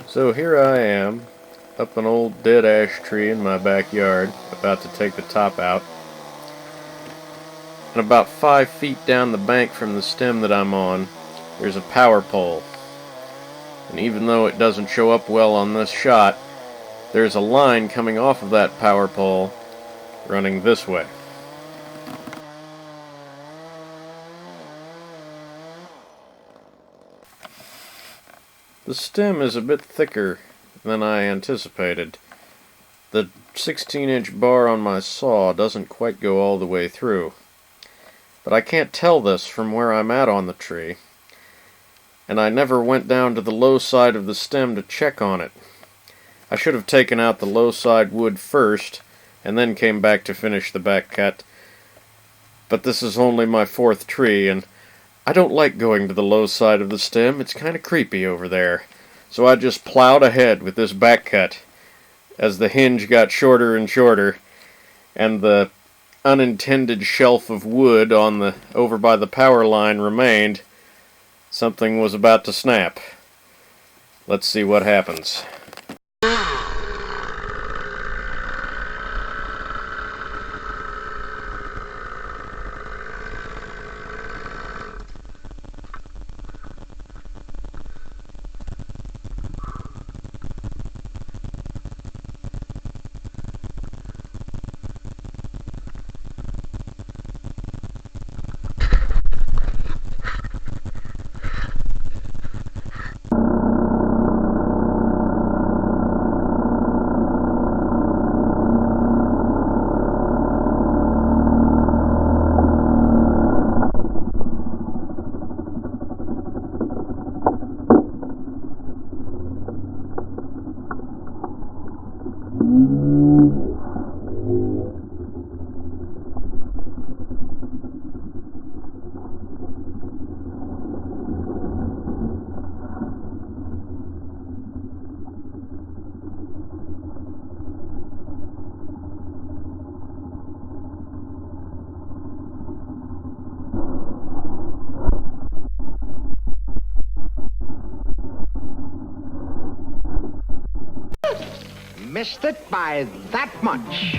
So here I am, up an old dead ash tree in my backyard, about to take the top out. And about 5 feet down the bank from the stem that I'm on, there's a power pole. And even though it doesn't show up well on this shot, there's a line coming off of that power pole running this way. The stem is a bit thicker than I anticipated. The 16-inch bar on my saw doesn't quite go all the way through. But I can't tell this from where I'm at on the tree, and I never went down to the low side of the stem to check on it. I should have taken out the low side wood first, and then came back to finish the back cut. But this is only my 4th tree, and I don't like going to the low side of the stem. It's kind of creepy over there. So I just plowed ahead with this back cut as the hinge got shorter and shorter, and the unintended shelf of wood over by the power line remained. Something was about to snap. Let's see what happens. Missed it by that much.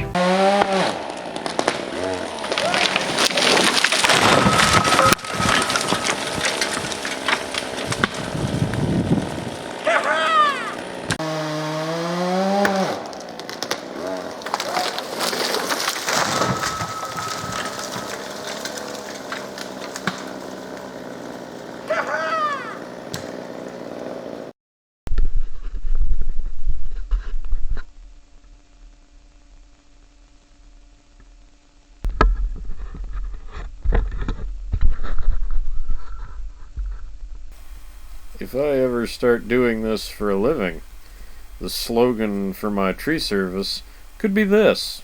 If I ever start doing this for a living, the slogan for my tree service could be this.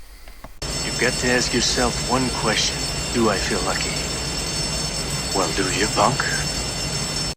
You've got to ask yourself one question. Do I feel lucky? Well, do you, punk?